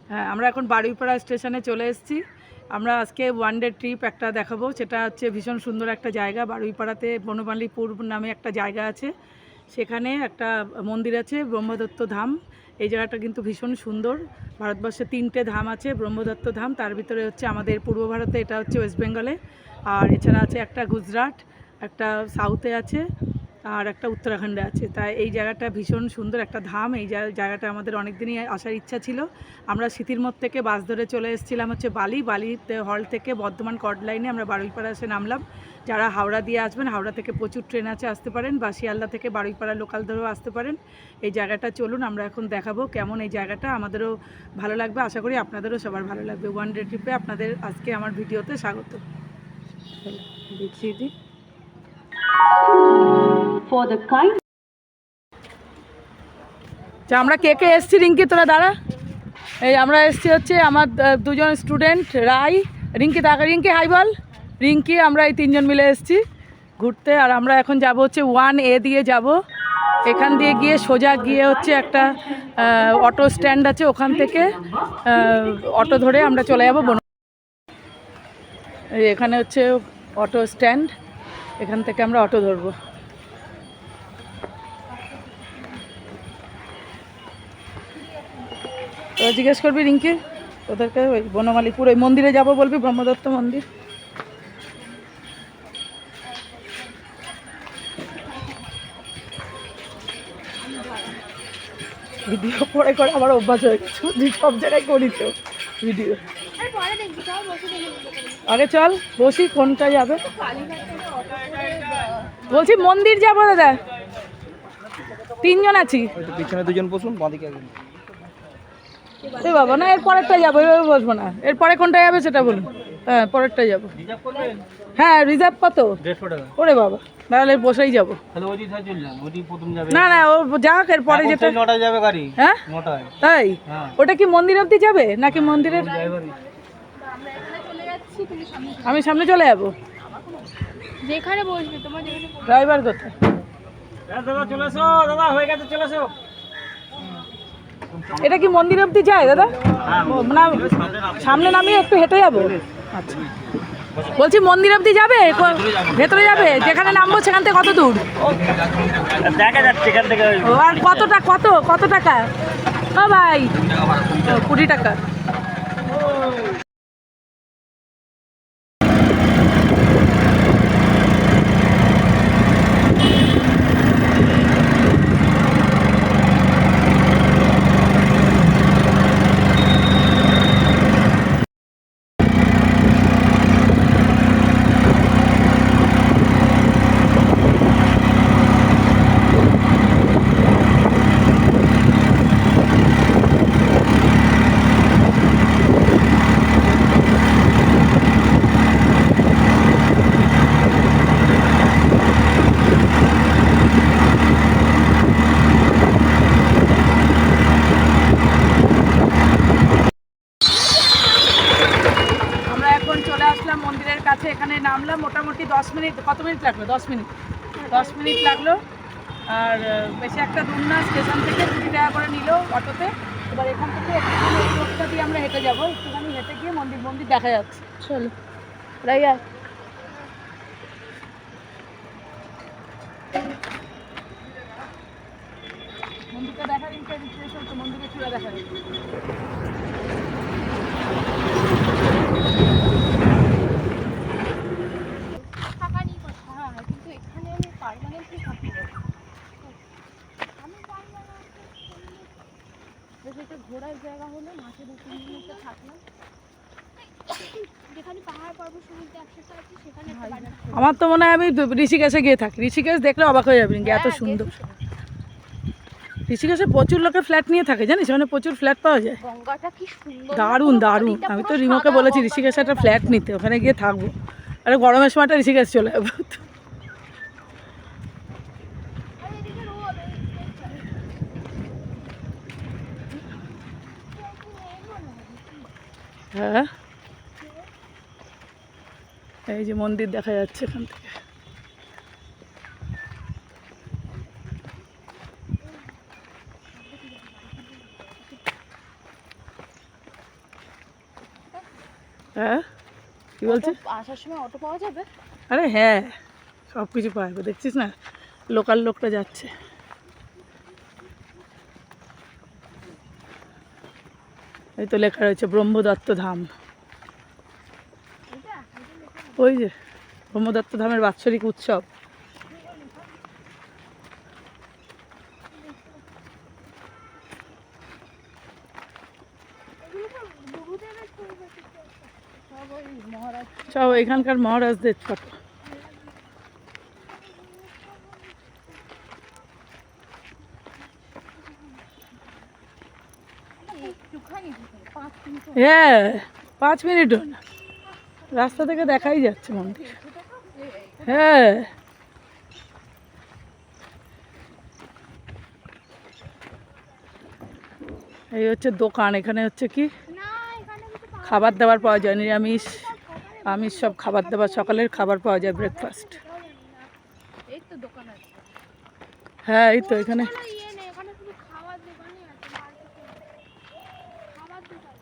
হ্যাঁ, আমরা এখন বারুইপাড়া স্টেশনে চলে এসেছি। আমরা আজকে ওয়ান ডে ট্রিপ একটা দেখাবো, সেটা হচ্ছে ভীষণ সুন্দর একটা জায়গা। বারুইপাড়াতে বনমালীপুর নামে একটা জায়গা আছে, সেখানে একটা মন্দির আছে ব্রহ্মদত্ত ধাম। এই জায়গাটা কিন্তু ভীষণ সুন্দর। ভারতবর্ষে 3টে ধাম আছে, ব্রহ্মদত্ত ধাম, তার ভিতরে হচ্ছে আমাদের পূর্ব ভারতে, এটা হচ্ছে ওয়েস্ট বেঙ্গলে, আর এছাড়া আছে একটা গুজরাট, একটা সাউথে আছে, আর একটা উত্তরাখণ্ডে আছে। তাই এই জায়গাটা ভীষণ সুন্দর একটা ধাম। এই জায়গাটা আমাদের অনেক দিনই আসার ইচ্ছা ছিল। আমরা স্মৃতিরমঠ থেকে বাস ধরে চলে এসেছিলাম হচ্ছে বালিতে হল থেকে বর্ধমান কর্ড লাইনে আমরা বারুইপাড়া এসে নামলাম। যারা হাওড়া দিয়ে আসবেন, হাওড়া থেকে প্রচুর ট্রেন আছে, আসতে পারেন, বা শিয়ালদা থেকে বারুইপাড়া লোকাল ধরেও আসতে পারেন। এই জায়গাটা চলুন আমরা এখন দেখাবো কেমন এই জায়গাটা। আমাদেরও ভালো লাগবে, আশা করি আপনাদেরও সবার ভালো লাগবে। ওয়ান ডে ট্রিপে আপনাদের আজকে আমার ভিডিওতে স্বাগত। দেখিয়ে দিই আমরা কে কে এসছি। রিঙ্কি তোরা দাঁড়া। এই আমরা এসছি হচ্ছে আমার দুজন স্টুডেন্ট, রিঙ্কি রিঙ্কি হাই বল। রিঙ্কি, আমরা এই 3জন মিলে এসছি ঘুরতে। আর আমরা এখন যাব হচ্ছে 1A দিয়ে যাব। এখান দিয়ে গিয়ে সোজা গিয়ে হচ্ছে একটা অটো স্ট্যান্ড আছে, ওখান থেকে অটো ধরে আমরা চলে যাব এখানে হচ্ছে অটো স্ট্যান্ড, এখান থেকে আমরা অটো ধরবো। তো জিজ্ঞেস করবি রিঙ্কি ওদেরকে, ওই বনমালীপুর ওই মন্দিরে যাব বলবি, ব্রহ্মদত্ত মন্দির। ভিডিও পরে করে আমার অভ্যাস হয়ে গেছে, সব জায়গায় করি তো ভিডিও। আগে চল বসি, কোনটা যাবে বলছি? মন্দির যাবো দাদা, 3জন আছি। পিছনে 2জন বসুন, বাঁদিকে একজন। এ বাবা, না এর পরেরটা যাবো, এভাবে বসবো না। এর পরে কোনটা যাবে সেটা বলুন। হ্যাঁ, পরেরটা যাবো। হ্যাঁ, রিজার্ভ কত? 150 টাকা। ওরে বাবা, তাহলে বসেই যাবো। না না, ও যাক, এর পরে যেটা 9টায় যাবে গাড়ি। হ্যাঁ 9টায়। তাই? ওটা কি মন্দির অবধি যাবে নাকি মন্দিরের? আমি সামনে চলে যাবো। যেখানে বসবে তোমার, যেখানে ড্রাইভার কোথায়? দাদা চলে এসো, দাদা হয়ে গেছে, চলে এসো। এটা কি মন্দির অবধি যায় দাদা? না, সামনে নামিয়ে একটু হেঁটে যাবো। আচ্ছা, বলছি মন্দির অবধি যাবে, ভেতরে যাবে? যেখানে নামবো সেখান থেকে কত দূর দেখা যাচ্ছে এখান থেকে? আর কত টাকা? ও ভাই, 20 টাকা। মন্দিরের কাছে এখানে নামলাম, মোটামুটি 10 মিনিট, কত মিনিট লাগলো? 10 মিনিট লাগলো। আর বেশি একটা দূর না, স্টেশন থেকে 20 টাকা করে নিল অটোতে। এবার এখান থেকে একটুখানি এই রোডটা দিয়ে আমরা হেঁটে যাবো, একটুখানি হেঁটে গিয়ে মন্দির দেখা যাচ্ছে। চলো রাইয়া, মন্দিরটা দেখা দিচ্ছে, মন্দিরে চূড়া দেখা যাচ্ছে। ঘোরার জায়গা হলো মাঠে 2-3 মিনিট থাকলাম, যেখানে পাহাড় পর্বত সমুদ্র একসাথে আছে সেখানে। আমার তো মনে হয় আমি ঋষিকেশে গিয়ে থাকি। ঋষিকেশ দেখলে অবাক হয়ে যাবেন, এত সুন্দর। ঋষিকেশে প্রচুর লোকের ফ্ল্যাট নিয়ে থাকে, জানিস? ওখানে প্রচুর ফ্ল্যাট পাওয়া যায়। গঙ্গাটা কি সুন্দর, দারুণ। আমি তো রিমোকে বলেছি ঋষিকেশে একটা ফ্ল্যাট নিতে, ওখানে গিয়ে থাকবো। আরে গরমের সময়টা ঋষিকেশ চলে যাবো। হ্যাঁ, এই যে মন্দির দেখা যাচ্ছে এখান থেকে। হ্যাঁ কি বলছে? আসার সময় অটো পাওয়া যাবে? আরে হ্যাঁ, সব কিছু পাওয়া যাবে। দেখছিস না লোকাল লোকটা যাচ্ছে। এই তো লেখা রয়েছে ব্রহ্মদত্ত ধাম। ওই যে ব্রহ্মদত্ত ধামের বাৎসরিক উৎসব। সব এখানকার মহারাজদের ফটো। হ্যাঁ 5 মিনিটও না, রাস্তা থেকে দেখাই যাচ্ছে মন্দির। হ্যাঁ এই হচ্ছে দোকান। এখানে হচ্ছে কি খাবার দাবার পাওয়া যায়, নিরামিষ আমিষ সব খাবার দাবার, সকালের খাবার পাওয়া যায়, ব্রেকফাস্ট। এই তো দোকান আছে। হ্যাঁ এই তো এখানে এখানে শুধু খাবার দোকানই আছে, খাবার দোকান।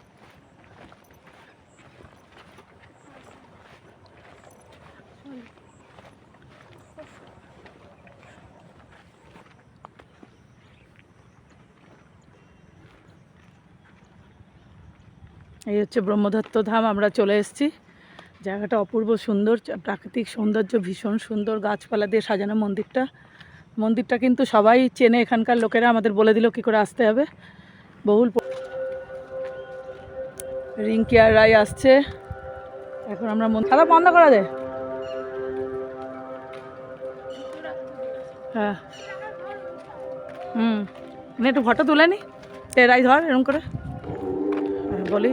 এই হচ্ছে ব্রহ্মদত্ত ধাম। আমরা চলে এসেছি। জায়গাটা অপূর্ব সুন্দর, প্রাকৃতিক সৌন্দর্য ভীষণ সুন্দর, গাছপালা দিয়ে সাজানো মন্দিরটা। মন্দিরটা কিন্তু সবাই চেনে এখানকার লোকেরা, আমাদের বলে দিল কী করে আসতে হবে। বহুল রিঙ্কি আর রায় আসছে। এখন আমরা খাতা বন্ধ করা যায়। হ্যাঁ একটু ফটো তুলে নি, রাই ধর এরকম করে। বলি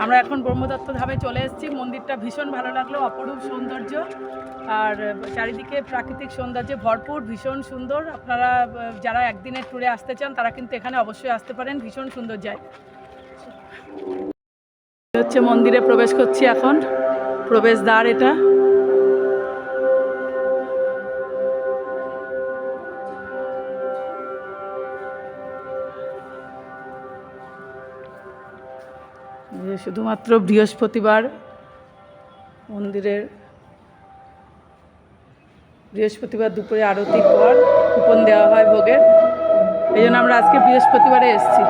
আমরা এখন ব্রহ্মদত্ত ধামে চলে এসেছি। মন্দিরটা ভীষণ ভালো লাগলো, অপরূপ সৌন্দর্য আর চারিদিকে প্রাকৃতিক সৌন্দর্যে ভরপুর, ভীষণ সুন্দর। আপনারা যারা একদিনের ট্যুরে আসতে চান তারা কিন্তু এখানে অবশ্যই আসতে পারেন, ভীষণ সুন্দর জায়গা। হচ্ছে মন্দিরে প্রবেশ করছি এখন, প্রবেশদ্বার এটা। শুধুমাত্র বৃহস্পতিবার মন্দিরের, বৃহস্পতিবার দুপুরে আরতির পর কুপন দেওয়া হয় ভোগের। এই জন্য আমরা আজকে বৃহস্পতিবারে এসেছি।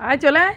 আয় চলে আয়।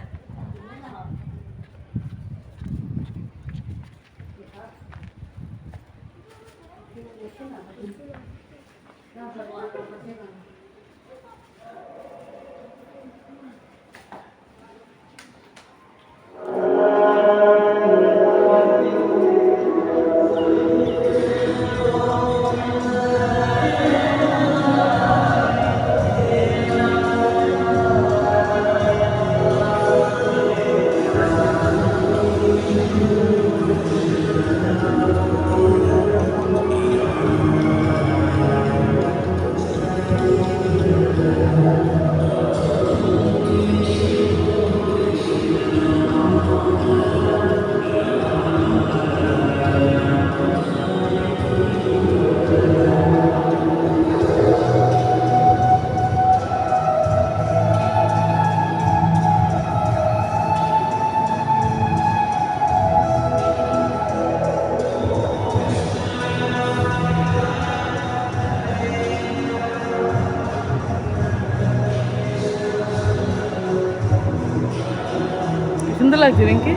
সুন্দর লাগছে রিঙ্কি,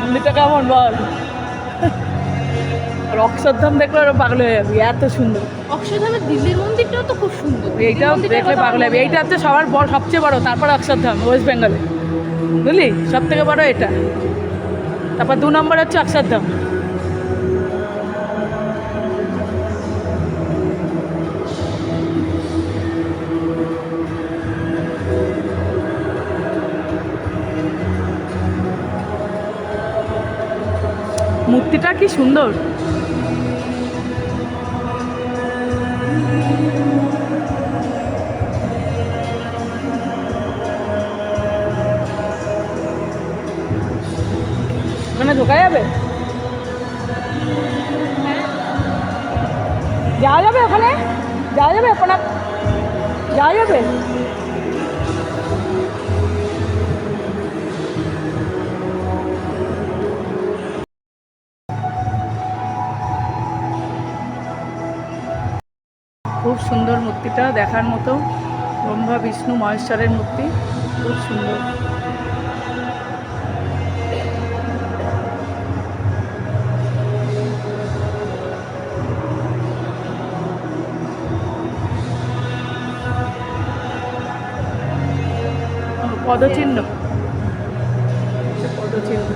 মন্দিরটা কেমন বল? আর অক্ষরধাম দেখলে ওরা পাগল হয়ে যাবি, এত সুন্দর। অক্ষরধামের দিল্লির মন্দিরটাও তো খুব সুন্দর। এইটাও দেখলে পাগল যাবি। এইটা হচ্ছে সবার বড়, সবচেয়ে বড়, তারপর অক্ষরধাম ওয়েস্ট বেঙ্গলে, বুঝলি? সব থেকে বড় এটা, তারপর 2 নম্বর হচ্ছে অক্ষরধাম। মূর্তিটা কি সুন্দর। ওখানে ঢোকা যাবে, যাওয়া যাবে ওখানে, যাওয়া যাবে ওখানে, যাওয়া যাবে। খুব সুন্দর মূর্তিটা, দেখার মতো। ব্রহ্মা বিষ্ণু মহেশ্বরের মূর্তি, খুব সুন্দর। পদচিহ্ন, পদচিহ্ন।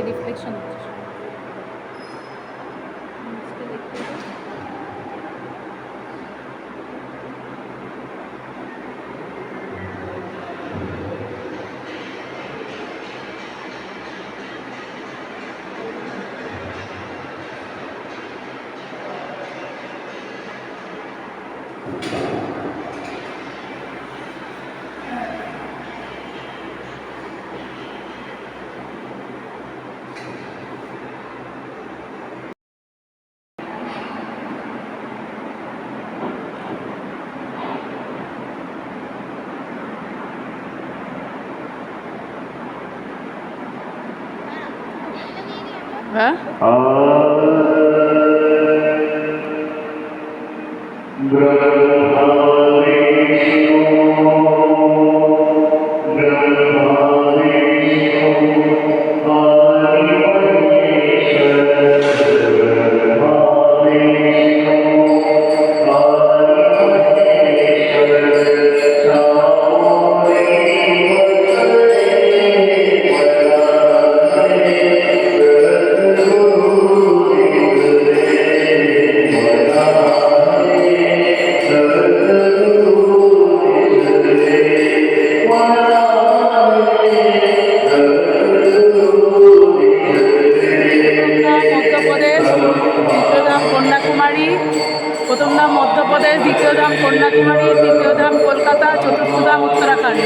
রিফ্লেকশন হচ্ছে। হ্যাঁ, মধ্যপ্রদেশ, দ্বিতীয় ধাম কন্যাকুমারী। প্রথম ধাম মধ্যপ্রদেশ, দ্বিতীয় ধাম কন্যাকুমারী, তৃতীয় ধাম কলকাতা, চতুর্থ ধাম উত্তরাখণ্ড।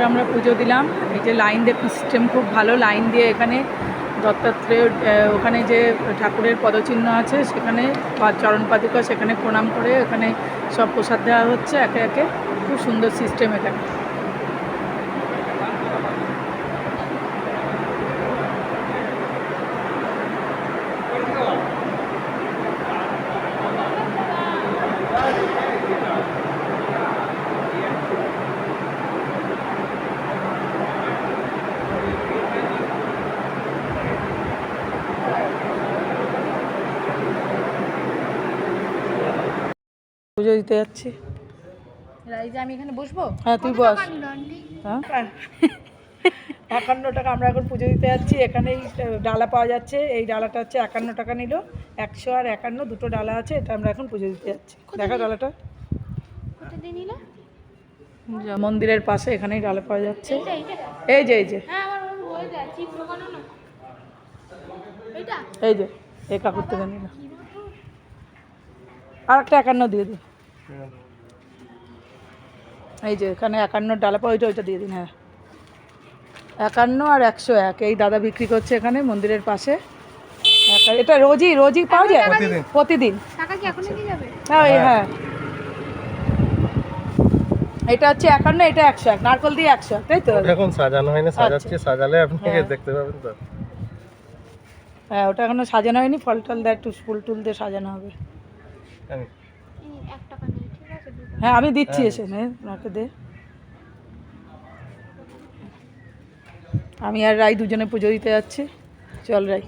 আমরা পুজো দিলাম। এই যে লাইন দিয়ে সিস্টেম খুব ভালো, লাইন দিয়ে এখানে দত্তাত্রেয় ওখানে যে ঠাকুরের পদচিহ্ন আছে সেখানে চরণ পাদুকা, সেখানে প্রণাম করে এখানে সব প্রসাদ দেওয়া হচ্ছে একে একে। খুব সুন্দর সিস্টেম এখানে। দিতে যাচ্ছি। এই যে আমি এখানে বসবো। হ্যাঁ তুই বস। হ্যাঁ 51 টাকা। আমরা এখন পুজো দিতে যাচ্ছি। এখানেই ডালা পাওয়া যাচ্ছে। এই ডালাটা হচ্ছে 51 টাকা নিল। 100 আর 51 দুটো ডালা আছে। এটা আমরা এখন পুজো দিতে যাচ্ছি। দেখা ডালাটা কত দিয়ে নিলে? মন্দিরের পাশে এখানেই ডালা পাওয়া যাচ্ছে। এইটা এই যে এই যে হ্যাঁ আমার মনে হয়ে যায় চিপ দোকানো না এইটা এই যে এই কাকুর থেকে নিল। আর একটা 51 দিয়ে দিন। এই যে এখানে 51 ডালা পাওয়া, ওইটা দিয়ে দিন। হ্যাঁ 51 আর 101 এই দাদা বিক্রি করছে এখানে মন্দিরের পাশে। এটা রোজই পাওয়া যায়? প্রতিদিন। টাকা কি এখনই দিয়ে যাবে? হ্যাঁ হ্যাঁ এটা হচ্ছে 51, এটা 101, নারকল দিয়ে 101, তাই তো? এখন সাজানো হয়নি, সাজাচ্ছি, সাজালে আপনি হ্যাঁ। দেখতে পাবেন তো। হ্যাঁ ওটা এখনো সাজানো হয়নি, ফল টল দিয়ে একটু ফুল টুল দিয়ে সাজানো হবে। আমি- 1 টাকা নিয়ে ঠিক আছে 2 টাকা। হ্যাঁ আমি দিচ্ছি, এসে নে ওনাকে দে। আমি আর রাই দুজনে পুজো দিতে যাচ্ছি। চল রাই।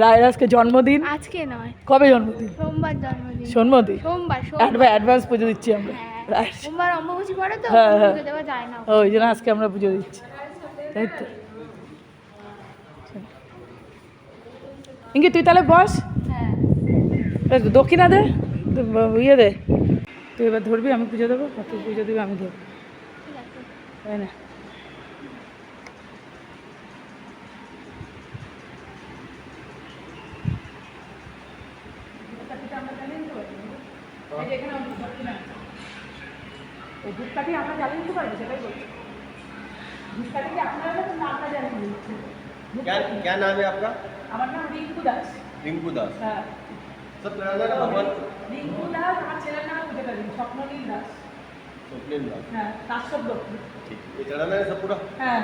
রায়ের আজকে জন্মদিন। আজকে নয়, কবে জন্মদিন? সোমবার জন্মদিন। জন্মদিন সোমবার অ্যাডভান্স পুজো দিচ্ছি আমরা রায়ের। সোমবার অম্বুবাচী পড়ে তো হ্যাঁ, হ্যাঁ। পুজো দেওয়া যায় না। ওই জন্য আজকে আমরা পুজো দিচ্ছি, তাই তো? ইঙ্গি তুই তাহলে বস, হ্যাঁ দক্ষিণা দে, ইয়ে দে। তুই এবার ধরবি, আমি পুজো দেবো, আর তুই পুজো দিবি, আমি ধরবো, ঠিক আছে। তাই না? ধূপকাঠি আমরা জ্বালিয়ে দিতে পারবো, সেটাই বলছি। ধূপকাঠি কি আপনারা দেবেন না আমরা জ্বালিয়ে দিচ্ছি? क्या नाम है आपका? আমার নাম রিঙ্কু দাস। रिंकू दास। হ্যাঁ सब पुराना ना भगवान রিঙ্কু দাস, আমার ছেলের নাম পুজো করি স্বপ্ননীল দাস। स्वप्निल दास। হ্যাঁ কাশ্যপ দক্ষিণ। ठीक, ये चढ़ाना है सब पूरा। হ্যাঁ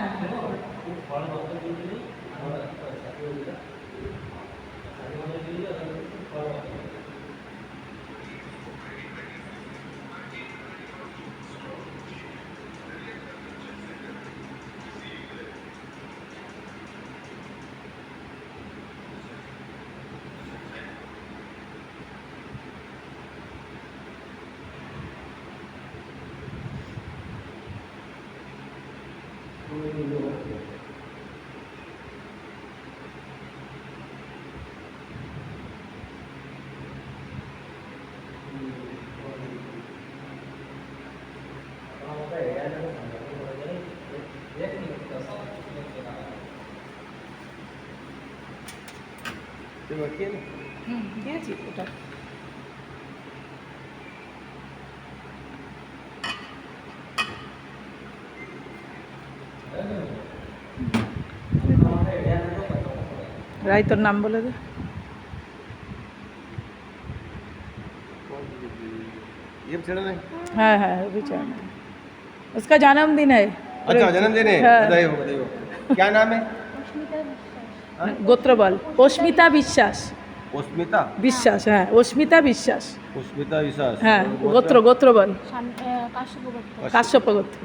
ये बाकी है ना? দিয়েছি ওটা। রাই তোর নাম বলে দে। ये चढ़ाना है। हाँ हाँ अभी चढ़ना है, उसका जन्मदिन है। अच्छा जन्मदिन है, हाँ। बधाई हो बधाई हो। क्या नाम है? गोत्र बल। অস্মিতা বিশ্বাস। अस्मिता বিশ্বাস, হ্যাঁ অস্মিতা বিশ্বাস। अस्मिता विश्वास। হ্যাঁ গোত্র বল। কাশ্যপ করতে কাশ্যপ গোত্র।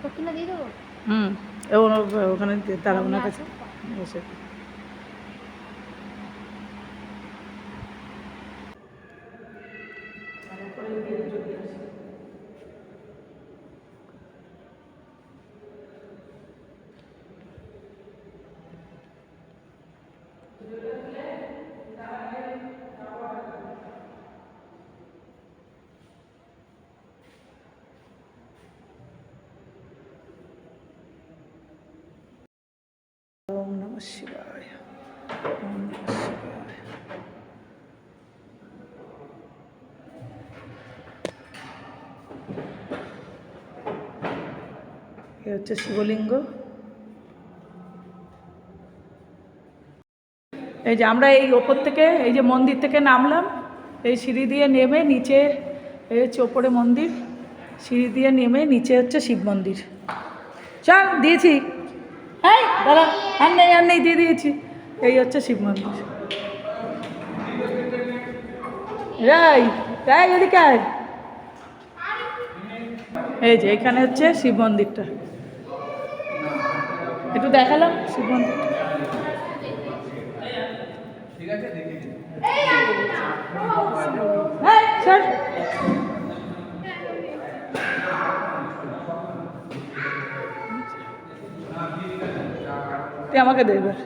দক্ষিণা দিয়ে দেবো। হুম ওখানে তারা ওনার কাছে বসে। ওম নমঃ শিবায়, ওম নমঃ শিবায়। এ হচ্ছে শিবলিঙ্গ। এই যে আমরা এই ওপর থেকে, এই যে মন্দির থেকে নামলাম, এই সিঁড়ি দিয়ে নেমে নিচে, এই হচ্ছে ওপরে মন্দির, সিঁড়ি দিয়ে নেমে নিচে হচ্ছে শিব মন্দির। চল দিয়েছি, হ্যাঁ দাদা আর নেই দিয়ে দিয়েছি। এই হচ্ছে শিব মন্দির। রাই এদিকে আয়। এই যে এখানে হচ্ছে শিব মন্দিরটা, একটু দেখালাম শিব মন্দিরটা। ঠিক আছে, স্যার তুই আমাকে দে এবার।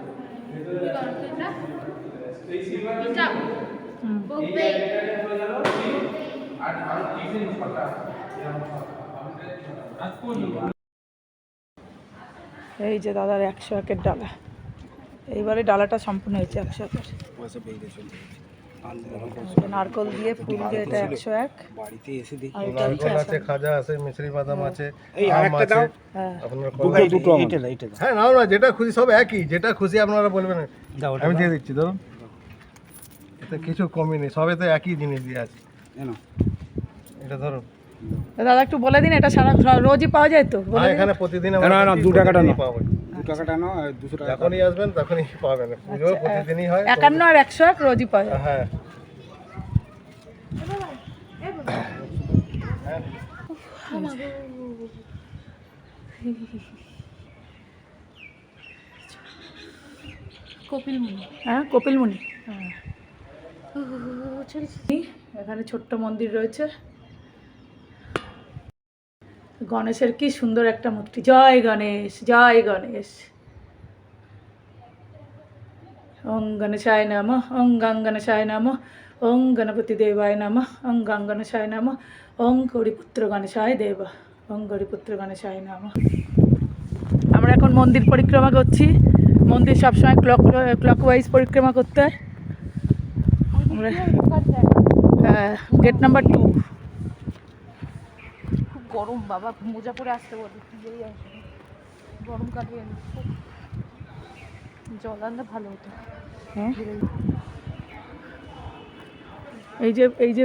এই যে দাদার 101-এর ডালা, এইবারে ডালাটা সম্পূর্ণ হয়েছে 101-এর। নারকল দিয়ে ফুল দিয়ে এটা 101, বাড়িতে এসে দেখি আর এটা হচ্ছে নারকল আছে, খাজা আছে, মিছরি বাদাম আছে, এই আম আরেকটা আছে, দাও। হ্যাঁ আপনার দুটো এইটা দাও, এইটা দাও। হ্যাঁ নাও না, যেটা খুশি সব একই, যেটা খুশি আপনারা বলবেন আমি দিয়ে দিচ্ছি। ধরুন এতে কিছু কমই নেই, সবে তো একই জিনিস দিয়ে আছে। জানো এটা ধরুন, দাদা একটু বলে দিন, এটা সারা রোজই পাওয়া যায় তো? বলে হ্যাঁ দিন। এখানে প্রতিদিন না, আমরা না, দিচ্ছি, 2 টাকাটা প্রতিদিনই নাও। পাবেন। 2 টাকাটা নাও আর 200 টাকা। যখনই আসবেন তখনই পাবেন, পুজো প্রতিদিনই হয়। 51 আর 101 রোজই পাওয়া যায়। হ্যাঁ কপিলমুনি। হ্যাঁ কপিলমুনি। হ্যাঁ এখানে ছোট্ট মন্দির রয়েছে, গণেশের কি সুন্দর একটা মূর্তি। জয় গণেশ, জয় গণেশ। ওং গণেশায় নমঃ, ওং গং গণেশায় নমঃ, ওং গণপতি দেবায় নমঃ, ওং গং গণেশায় নমঃ, ওং গৌরীপুত্র গণেশায় দেব, ওং গৌরীপুত্র গণেশায় নমঃ। আমরা এখন মন্দির পরিক্রমা করছি। মন্দির সবসময় ক্লকওয়াইজ পরিক্রমা করতে হয়। আমরা গেট নাম্বার 2। খুব গরম বাবা, মোজা পরে আসতে বলে, যেই আসবে গরমকালে জল আনলে ভালো হতো। হ্যাঁ এই যে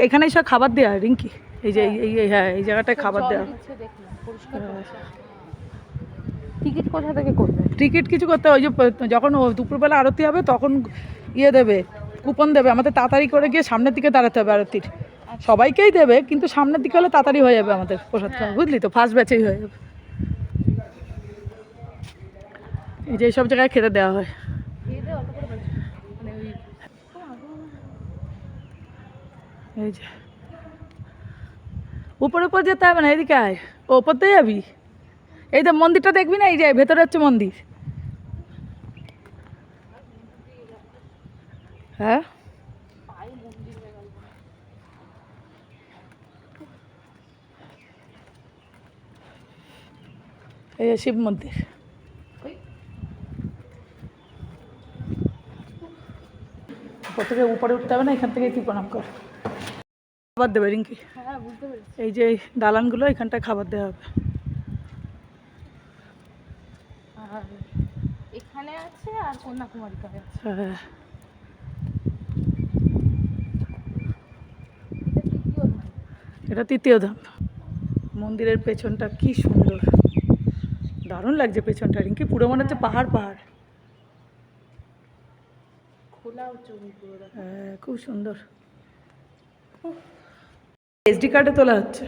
এখানেই সব খাবার দেওয়া হয় রিঙ্কি, এই যে এই হ্যাঁ এই জায়গাটায় খাবার জল দেওয়া হয়। দিচ্ছে দেখলাম, পরিষ্কার করছে। টিকিট কোথা থেকে করবে? টিকিট কিছু করতে হয়, ওই যে যখন দুপুরবেলা আরতি হবে তখন ইয়ে দেবে, কুপন দেবে, আমাদের তাড়াতাড়ি করে গিয়ে সামনের দিকে দাঁড়াতে হবে আরতির। সবাইকেই দেবে কিন্তু সামনের দিকে হলে তাড়াতাড়ি হয়ে যাবে আমাদের প্রসাদ খাওয়া, বুঝলি তো, ফার্স্ট ব্যাচেই হয়ে যাবে। এই যে এইসব জায়গায় খেতে দেওয়া হয়। মানে ওই এই যে উপরে উপর যেতে হবে না, এদিকে আয়, ওপর দিয়ে যাবি। এই তো মন্দিরটা দেখবি না, এই যে ভেতরে হচ্ছে মন্দির। হ্যাঁ এই যে শিব মন্দির। উপর থেকে উপরে উঠতে হবে না, এখান থেকে তুই প্রণাম কর। খাবার দেবে রিঙ্কি, হ্যাঁ বুঝতে পেরেছি। এই যে এই দালানগুলো, এখানটায় খাবার দেওয়া হবে। আর এখানে আছে আর কন্যাকুমারীতে আছে। হ্যাঁ এটা তৃতীয় ধাম। এটা 3য় ধাম। মন্দিরের পেছনটা কি সুন্দর, দারুণ লাগছে পেছনটা রিঙ্কি, পুরো মনে হচ্ছে পাহাড় পাহাড়। খোলা ছবি পুরো। হ্যাঁ খুব সুন্দর। SD কার্ডে তোলা হচ্ছে।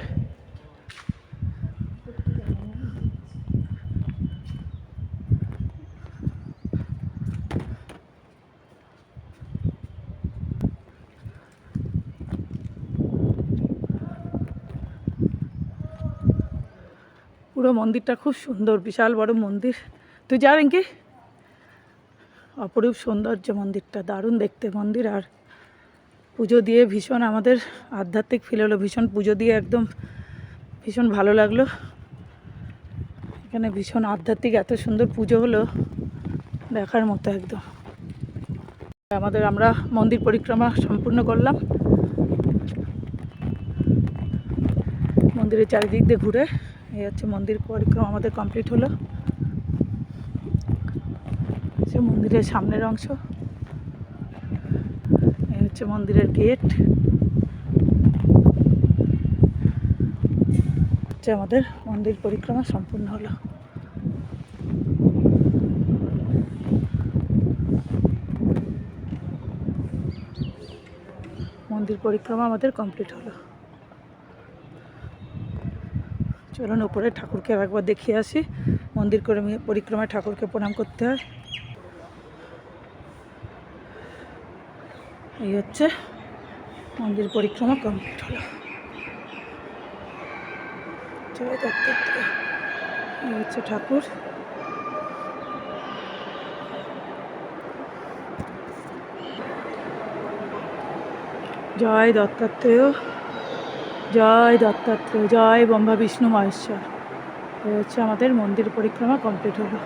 পুরো মন্দিরটা খুব সুন্দর, বিশাল বড় মন্দির। তুই যা রিঙ্কি, অপরূপ সৌন্দর্য মন্দিরটা, দারুণ দেখতে মন্দির। আর পুজো দিয়ে ভীষণ আমাদের আধ্যাত্মিক ফিল হলো, ভীষণ পুজো দিয়ে একদম ভীষণ ভালো লাগলো। এখানে ভীষণ আধ্যাত্মিক, এত সুন্দর পুজো হলো, দেখার মতো একদম। আমরা মন্দির পরিক্রমা সম্পূর্ণ করলাম। মন্দিরের চারিদিক দিয়ে ঘুরে এই হচ্ছে মন্দির পরিক্রমা আমাদের কমপ্লিট হলো। মন্দিরের সামনের অংশ, এই হচ্ছে মন্দিরের গেট। আমাদের মন্দির পরিক্রমা সম্পূর্ণ হলো। মন্দির পরিক্রমা আমাদের কমপ্লিট হলো। চলুন উপরে ঠাকুরকে একবার দেখিয়ে আসি। মন্দির পরিক্রমায় ঠাকুরকে প্রণাম করতে হয়। এই হচ্ছে মন্দির পরিক্রমা কমপ্লিট হলো। জয় দত্তাত্রেয়, এই হচ্ছে ঠাকুর। জয় দত্তাত্রেয়, জয় দত্তাত্রেয়, জয় ব্রহ্মা বিষ্ণু মহেশ্বর। এই হচ্ছে আমাদের মন্দির পরিক্রমা কমপ্লিট হলো।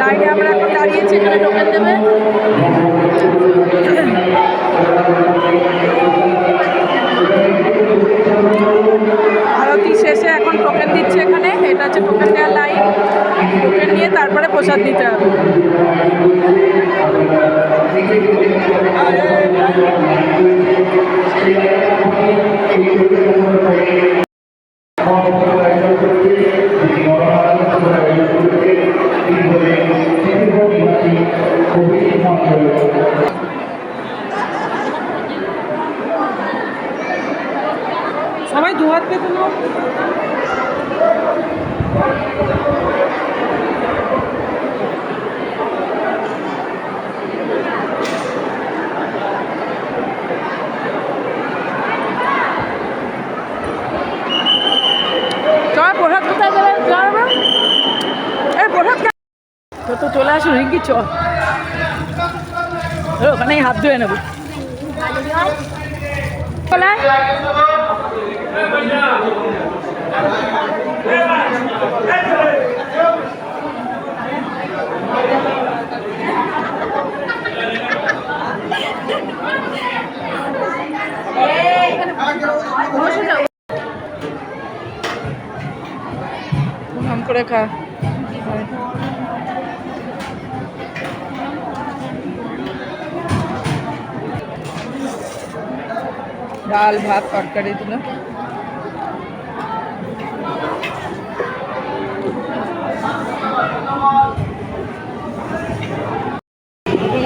লাইনে আমরা এখন দাঁড়িয়েছি, এখানে টোকেন দেবে। আরতি শেষে এখন টোকেন দিচ্ছে এখানে, এটা হচ্ছে টোকেন দেওয়ার লাইন। টোকেন নিয়ে তারপরে প্রসাদ দিতে হবে। সবাই দু হাত পেতে নাও। চলে আসো রিঙ্কি, চল ওখানেই হাত ধুয়ে নেবো। চলে আয়। নাম করে খা। ডাল ভাত তরকারি দিল।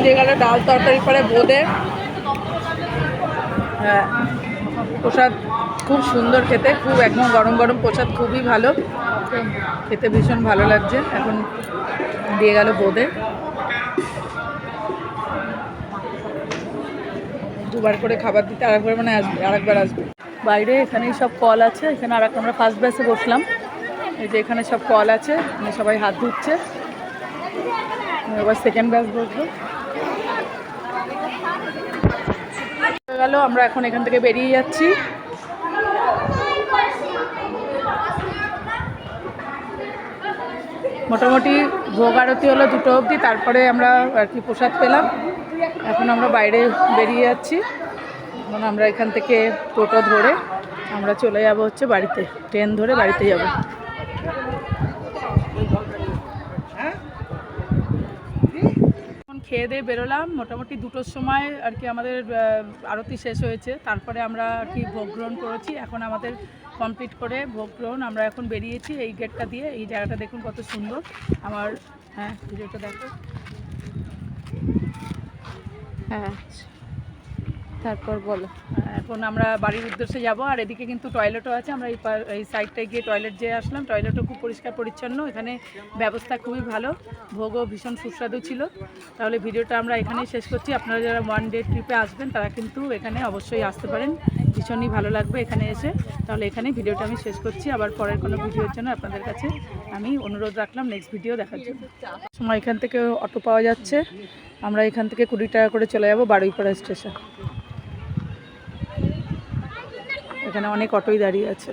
দিয়ে গেল ডাল তরকারি পরে বোঁদে। হ্যাঁ, প্রসাদ খুব সুন্দর খেতে, খুব একদম গরম গরম প্রসাদ, খুবই ভালো খেতে, ভীষণ ভালো লাগছে। এখন দিয়ে গেল বোঁদে, দুবার করে খাবার দিতে, আরেকবার মানে আসবে, আরেকবার আসবে। বাইরে এখানেই সব কল আছে, এখানে আর আমরা ফার্স্ট ব্যাচে বসলাম। এই যে এখানে সব কল আছে, এখানে সবাই হাত ধুচ্ছে। এবার সেকেন্ড ব্যাচ বসবো। গেল, আমরা এখন এখান থেকে বেরিয়ে যাচ্ছি। মোটামুটি ভোগ আরতি হলো 2টো অবধি, তারপরে আমরা আর কি প্রসাদ পেলাম। এখন আমরা বাইরে বেরিয়ে যাচ্ছি। এখন আমরা এখান থেকে টোটো ধরে আমরা চলে যাব হচ্ছে বাড়িতে, ট্রেন ধরে বাড়িতে যাব। এখন খেয়ে দিয়ে বেরোলাম, মোটামুটি 2টোর সময় আর কি আমাদের আরতি শেষ হয়েছে। তারপরে আমরা আর কি ভোগ গ্রহণ করেছি। এখন আমাদের কমপ্লিট করে ভোগ গ্রহণ আমরা এখন বেরিয়েছি এই গেটটা দিয়ে। এই জায়গাটা দেখুন কত সুন্দর। আমার হ্যাঁ, ভিডিওটা দেখো। হ্যাঁ, তারপর বলো। এখন আমরা বাড়ির উদ্দেশ্যে যাব। আর এদিকে কিন্তু টয়লেটও আছে, আমরা এই সাইডটায় গিয়ে টয়লেট যেয়ে আসলাম। টয়লেটও খুব পরিষ্কার পরিচ্ছন্ন, এখানে ব্যবস্থা খুবই ভালো, ভোগও ভীষণ সুস্বাদু ছিল। তাহলে ভিডিওটা আমরা এখানেই শেষ করছি। আপনারা যারা 1 ডে ট্রিপে আসবেন তারা কিন্তু এখানে অবশ্যই আসতে পারেন, ভীষণই ভালো লাগবে এখানে এসে। তাহলে এখানেই ভিডিওটা আমি শেষ করছি। আবার পরের কোনো ভিডিওর জন্য আপনাদের কাছে আমি অনুরোধ রাখলাম নেক্সট ভিডিও দেখার জন্য। সময় এখান থেকে অটো পাওয়া যাচ্ছে, আমরা এখান থেকে 20 টাকা করে চলে যাব বারুইপাড়া স্টেশন। এখানে অনেক অটোই দাঁড়িয়ে আছে।